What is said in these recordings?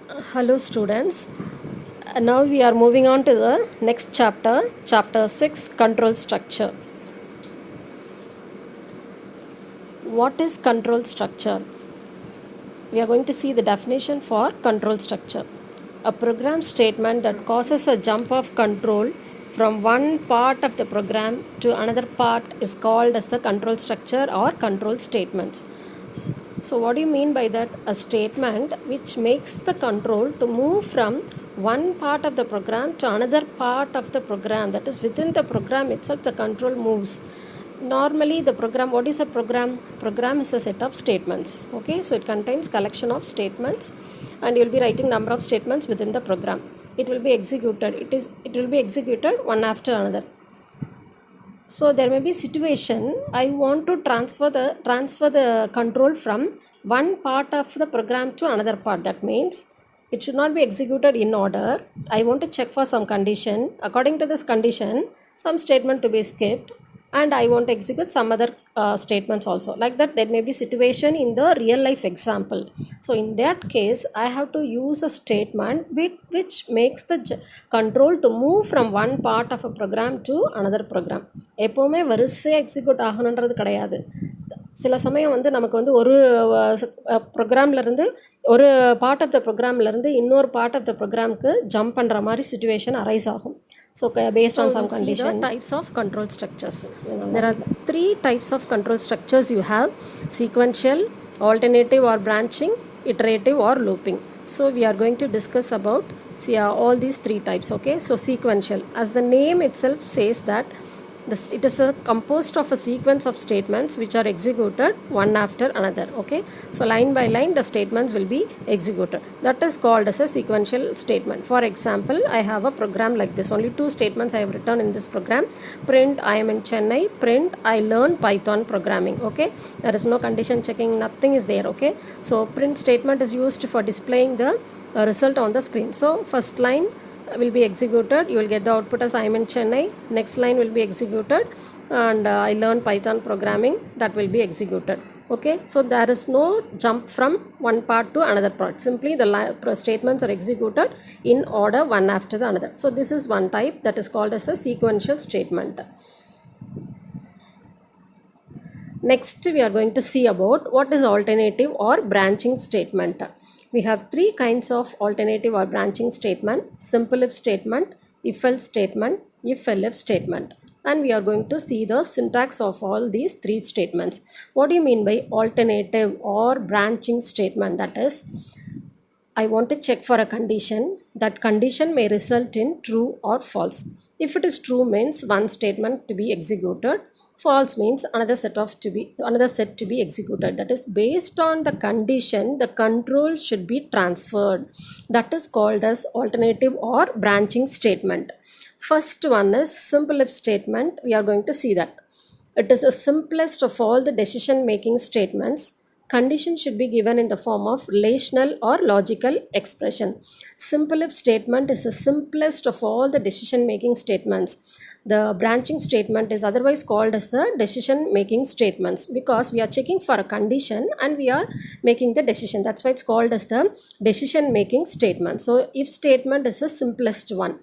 Hello students. Now we are moving on to the next chapter, chapter 6, control structure. What is control structure? We are going to see the definition for control structure. A program statement that causes a jump of control from one part of the program to another part is called as the control structure or control statements. So what do you mean by that? A statement which makes the control to move from one part of the program to another part of the program, that is within the program itself the control moves. Normally the program, what is a program? Program is a set of statements. Okay, so it contains collection of statements and you will be writing number of statements within the program. It will be executed. It will be executed one after another. So there may be situation I want to transfer the control from one part of the program to another part. That means it should not be executed in order. I want to check for some condition. According to this condition, some statement to be skipped and I want to execute some other statements also. Like that, there may be situation in the real life example. So in that case, I have to use a statement which makes the control to move from one part of a program to another program. எப்போவுமே வரிசையாக execute ஆகணுன்றது கிடையாது. சில சமயம் வந்து நமக்கு வந்து ஒரு ப்ரோக்ராம்லேருந்து ஒரு பார்ட் ஆஃப் த ப்ரோக்ராம்லேருந்து இன்னொரு பார்ட் ஆஃப் த ப்ரோக்ராமுக்கு ஜம்ப் பண்ணுற மாதிரி சுச்சுவேஷன் அரைஸ் ஆகும். So based on some condition, types of control structures. There are three types of control structures you have: sequential, alternative or branching, iterative or looping. So we are going to discuss about all these three types. Okay, so sequential, as the name itself says that it is composed of a sequence of statements which are executed one after another. Okay, so line by line the statements will be executed. That is called as a sequential statement. For example, I have a program like this. Only two statements I have written in this program: print I am in Chennai, print I learned Python programming. Okay, there is no condition checking, nothing is there. Okay, so print statement is used for displaying the result on the screen. So first line will be executed, you will get the output as I am in Chennai. Next line will be executed and I learned Python programming, that will be executed. Okay, so there is no jump from one part to another part. Simply the statements are executed in order one after the another. So this is one type, that is called as a sequential statement. Next we are going to see about what is alternative or branching statement. We have three kinds of alternative or branching statement: simple if statement, if else statement, if elif statement. And we are going to see the syntax of all these three statements. What do you mean by alternative or branching statement? That is, I want to check for a condition. That condition may result in true or false. If it is true, means one statement to be executed. False means another set to be executed. That is, based on the condition, the control should be transferred. That is called as alternative or branching statement. First one is simple if statement. We are going to see that it is the simplest of all the decision making statements. Condition should be given in the form of relational or logical expression. Simple if statement is the simplest of all the decision making statements. The branching statement is otherwise called as the decision making statements because we are checking for a condition and we are making the decision. That's why it's called as the decision making statement. So if statement is the simplest one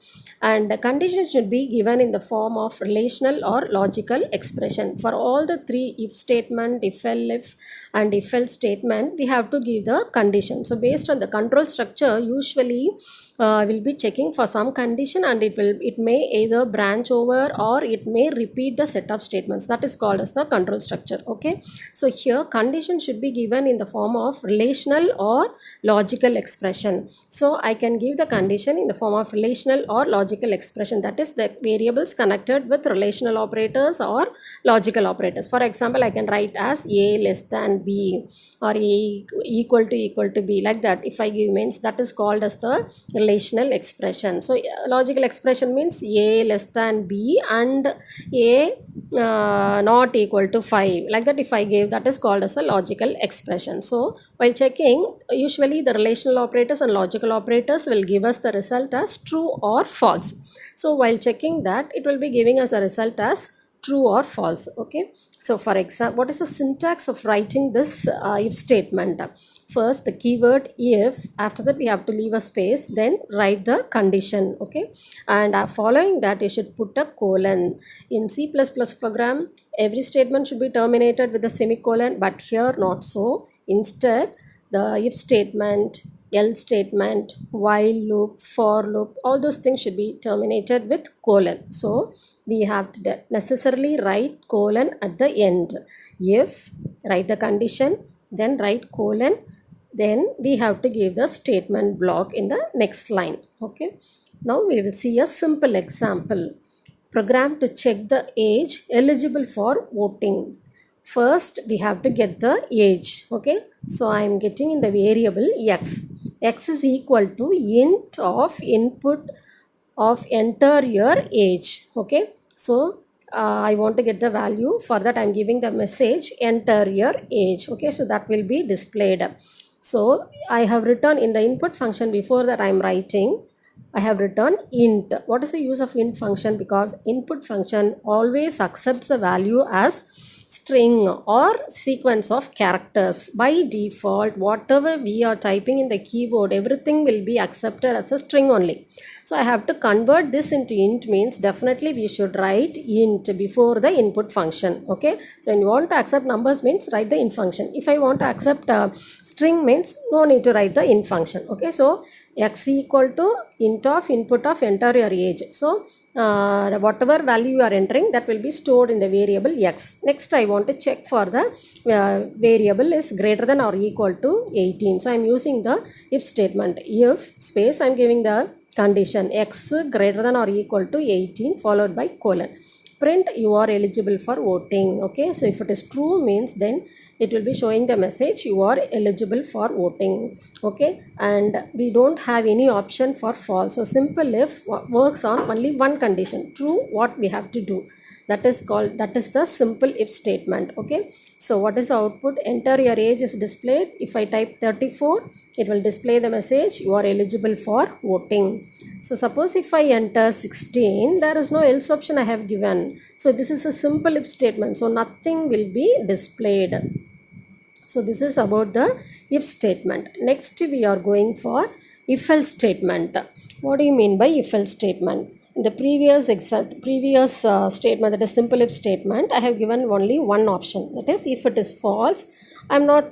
and the condition should be given in the form of relational or logical expression. For all the three, if statement, if elif and if else statement, we have to give the condition. So based on the control structure, usually will be checking for some condition and it may either branch over or it may repeat the set of statements. That is called as the control structure. Okay, so here condition should be given in the form of relational or logical expression. So I can give the condition in the form of relational or logical expression, that is the variables connected with relational operators or logical operators. For example, I can write as a less than b or a equal to b, like that. If I give means, that is called as the relational expression. So logical expression means a less than b and a not equal to 5, like that. If I gave, that is called as a logical expression. So while checking, usually the relational operators and logical operators will give us the result as true or false. So while checking that, it will be giving us the result as true or false. Okay, so for example, what is the syntax of writing this if statement? first the keyword if, after that we have to leave a space, then write the condition, okay, and following that you should put a colon. In C++ program every statement should be terminated with a semicolon, but here not so. Instead the if statement, else statement, while loop, for loop, all those things should be terminated with colon. So we have to necessarily write colon at the end. If, write the condition, then write colon, then we have to give the statement block in the next line. Okay, now we will see a simple example. Program to check the age eligible for voting. First we have to get the age. Okay, so I am getting in the variable x. X is equal to int of input of enter your age. Okay, so I want to get the value. For that I am giving the message enter your age. Okay, so that will be displayed. So I have written in the input function, before that I am writing, I have written int. What is the use of int function? Because input function always accepts the value as string or sequence of characters. By default, whatever we are typing in the keyboard, everything will be accepted as a string only. So I have to convert this into int, means definitely we should write int before the input function. Okay, so when you want to accept numbers means write the int function. If I want to accept string means no need to write the int function. Okay, so x equal to int of input of enter your age. So whatever value you are entering, that will be stored in the variable x. Next I want to check for the variable is greater than or equal to 18. So I am using the if statement. If space, I am giving the condition x greater than or equal to 18 followed by colon. Print you are eligible for voting. Okay, so if it is true means then it will be showing the message you are eligible for voting. Okay, and we don't have any option for false. So simple if works on only one condition, true, what we have to do, that is the simple if statement. Okay, so what is the output? Enter your age is displayed. If I type 34, it will display the message you are eligible for voting. So suppose if I enter 16, there is no else option I have given. So this is a simple if statement, so nothing will be displayed. So this is about the if statement. Next we are going for if else statement. What do you mean by if else statement? In the previous statement, that is simple if statement, I have given only one option, that is if it is false, I am not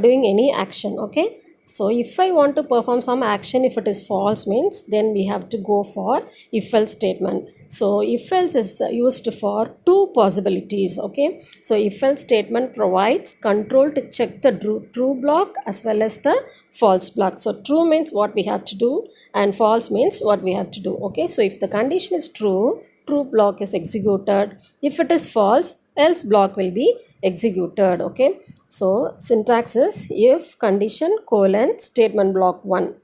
doing any action. Okay, so if I want to perform some action, if it is false means then we have to go for if else statement. So if else is used for two possibilities. Okay, so if else statement provides control to check the true block as well as the false block. So true means what we have to do and false means what we have to do. Okay, so if the condition is true, true block is executed. If it is false, else block will be executed. Okay, so syntax is if condition colon statement block 1,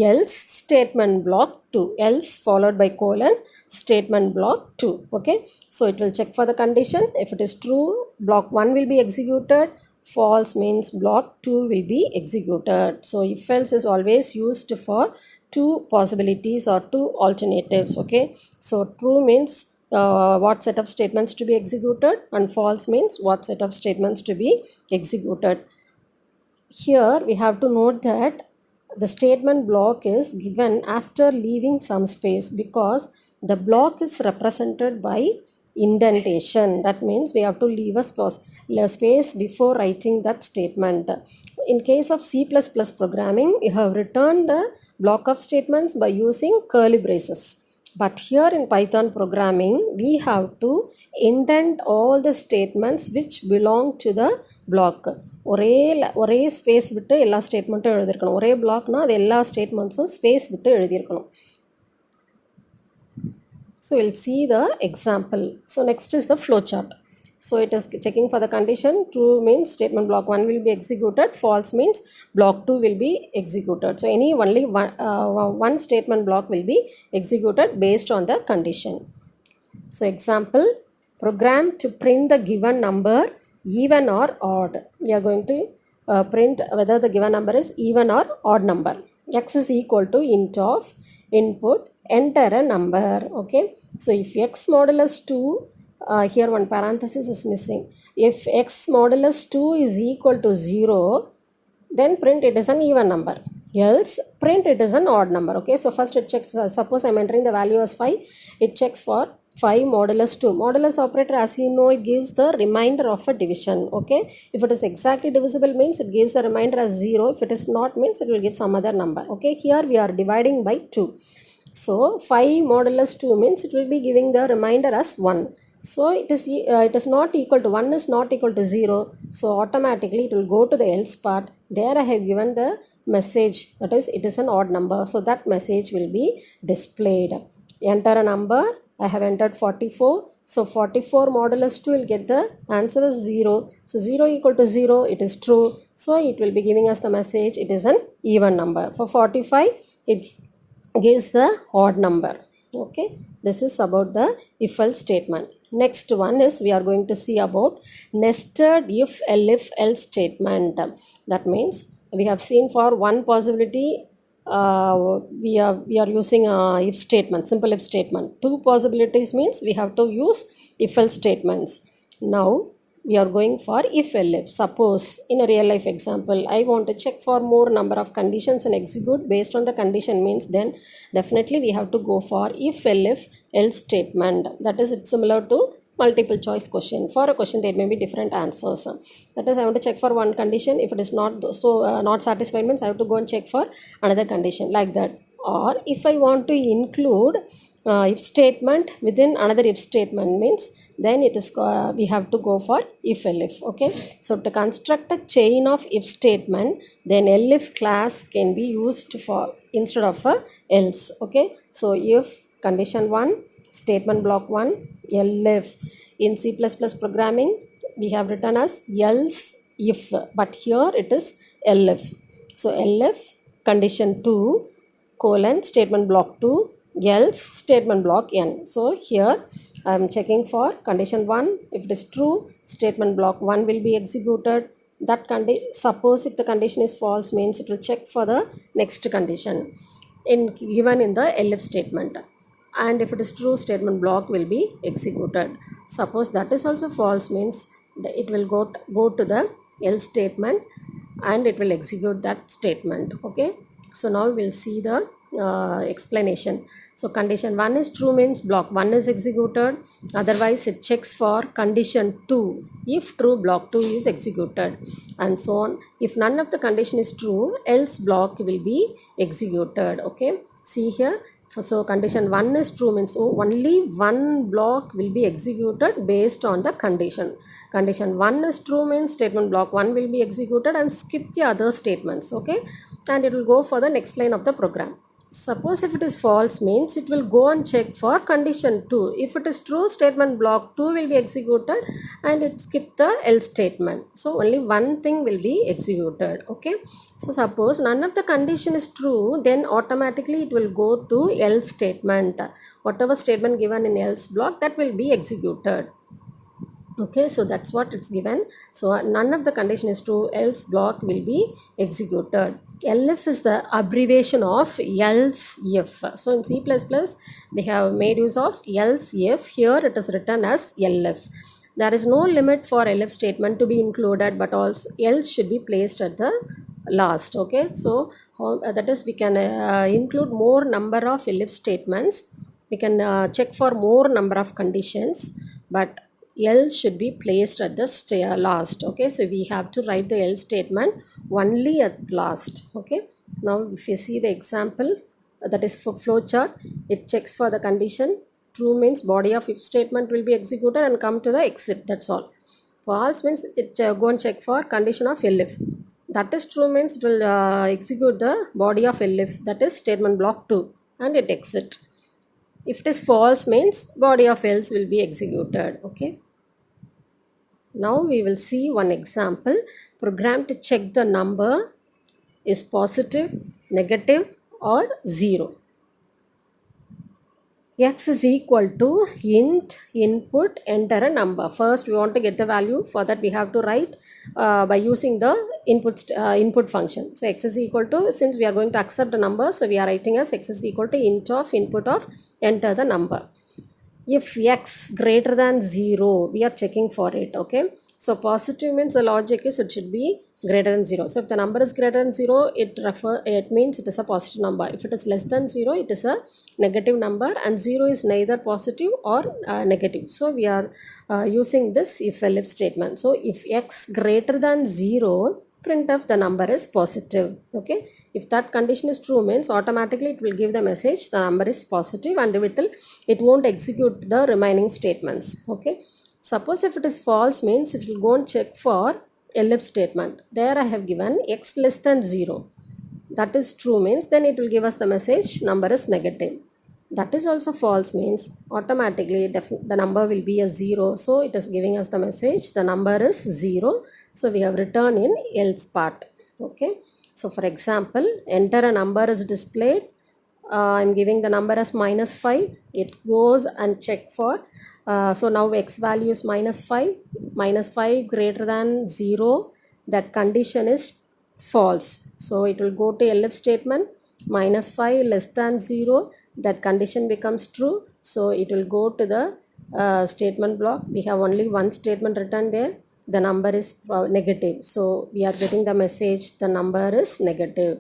else statement block 2, else followed by colon statement block 2. Okay, so it will check for the condition. If it is true, block 1 will be executed. False means block 2 will be executed. So if else is always used for two possibilities or two alternatives. Okay, so true means what set of statements to be executed, and false means what set of statements to be executed. Here we have to note that the statement block is given after leaving some space, because the block is represented by indentation. That means we have to leave a space before writing that statement. In case of C++ programming, you have written the block of statements by using curly braces. But here in Python programming, we have to indent all the statements which belong to the block. ஒரே space விட்டு எல்லா ஸ்டேட்மெண்ட்டும் எழுதியிருக்கணும். ஒரே பிளாக்னா அது எல்லா ஸ்டேட்மெண்ட்ஸும் space விட்டு எழுதியிருக்கணும். So we'll see the example. So next is the flowchart. So it is checking for the condition. True means statement block 1 will be executed. False means block 2 will be executed. So only one statement block will be executed based on the condition. So example, program to print the given number even or odd. We are going to print whether the given number is even or odd number. X is equal to int of input, enter a number. Okay, so if x modulus 2, here one parenthesis is missing. If x modulus 2 is equal to 0, then print it is an even number, else print it is an odd number. Okay, so first it checks, suppose I'm entering the value as 5, it checks for 5 modulus 2. Modulus operator, as you know, it gives the remainder of a division. Okay, if it is exactly divisible means it gives the remainder as 0, if it is not means it will give some other number. Okay, here we are dividing by 2, so 5 modulus 2 means it will be giving the remainder as 1. So it is not equal to 1 is not equal to 0. So automatically it will go to the else part. There I have given the message, that is it is an odd number. So that message will be displayed. Enter a number. I have entered 44. So 44 modulus 2 will get the answer as 0. So 0 equal to 0, it is true. So it will be giving us the message it is an even number. For 45 it gives the odd number. Okay, this is about the if else statement. Next one is we are going to see about nested if else statement. That means we have seen for one possibility we are using if statement, simple if statement. Two possibilities means we have to use if else statements. Now we are going for if else. Suppose in a real life example, I want to check for more number of conditions and execute based on the condition means, then definitely we have to go for if else statement. That is, it's similar to multiple choice question. For a question there may be different answers. That is, I want to check for one condition. If it is not not satisfied means I have to go and check for another condition, like that. Or if I want to include if statement within another if statement means, then it is we have to go for if elif. Okay, so to construct a chain of if statement, then elif class can be used for instead of a else. Okay, so if condition 1 statement block 1 elif. In C++ programming we have written as else if, but here it is elif. So elif condition 2 colon statement block 2 else statement block n. So here I am checking for condition 1. If it is true, statement block 1 will be executed. That suppose if the condition is false means it will check for the next condition given in the elif statement. And if it is true, statement block will be executed. Suppose that is also false means it will go to the else statement and it will execute that statement. Okay, so now we will see the explanation. So condition 1 is true means block 1 is executed, otherwise it checks for condition 2. If true, block 2 is executed, and so on. If none of the condition is true, else block will be executed. Okay, see here. So condition 1 is true means only one block will be executed based on the condition. Condition 1 is true means statement block 1 will be executed and skip the other statements. Okay, and it will go for the next line of the program. Suppose if it is false means it will go and check for condition 2. If it is true, statement block 2 will be executed and it skip the else statement. So only one thing will be executed. Okay, so suppose none of the condition is true, then automatically it will go to else statement. Whatever statement given in else block, that will be executed. Okay, so that's what it's given. So none of the condition is true, else block will be executed. Elif is the abbreviation of else if. So in C++ we have made use of else if. Here it is written as elif. There is no limit for elif statement to be included, but also else should be placed at the last. Okay, so that is we can include more number of elif statements. We can check for more number of conditions, but else should be placed at the last. Okay, so we have to write the else statement only at last. Okay, now if you see the example, that is for flowchart, it checks for the condition. True means body of if statement will be executed and come to the exit, that's all. False means it go and check for condition of elif. That is true means it will execute the body of elif, that is statement block 2, and it exit. If it is false means body of else will be executed. Okay, now we will see one example. Program to check the number is positive, negative or 0. X is equal to int input enter a number. First we want to get the value. For that we have to write by using the input function. So x is equal to, since we are going to accept a number, so we are writing as x is equal to int of input of enter the number. If x greater than 0, we are checking for it. Okay, so positive means the logic is it should be greater than 0. So if the number is greater than 0, it means it is a positive number. If it is less than 0, it is a negative number, and 0 is neither positive or negative. So we are using this if-elif statement. So if x greater than 0, printf the number is positive. Okay, if that condition is true, means automatically it will give the message the number is positive, and it won't execute the remaining statements. Okay, suppose if it is false, means it will go and check for elif statement. There I have given x less than 0. That is true, means then it will give us the message number is negative. That is also false, means automatically the number will be a 0. So it is giving us the message the number is 0. So we have written in else part. Okay, so for example, enter a number is displayed. I'm giving the number as -5. It goes and check for so now x value is -5. -5 greater than 0, that condition is false. So it will go to elif statement. -5 less than 0, that condition becomes true. So it will go to the statement block. We have only one statement written there. The number is negative. So we are getting the message the number is negative.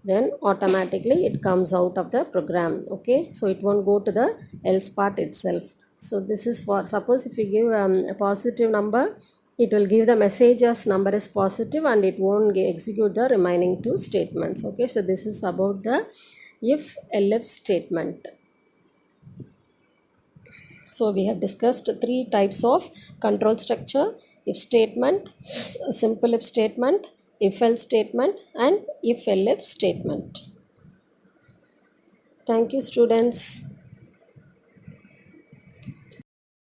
Then automatically it comes out of the program. Okay, so it won't go to the else part itself. So this is for, suppose if we give a positive number, it will give the message as number is positive, and it won't execute the remaining two statements. Okay, so this is about the if-elif statement. So we have discussed three types of control structure: if statement, simple if statement, if-else statement, and if-elif statement. Thank you, students.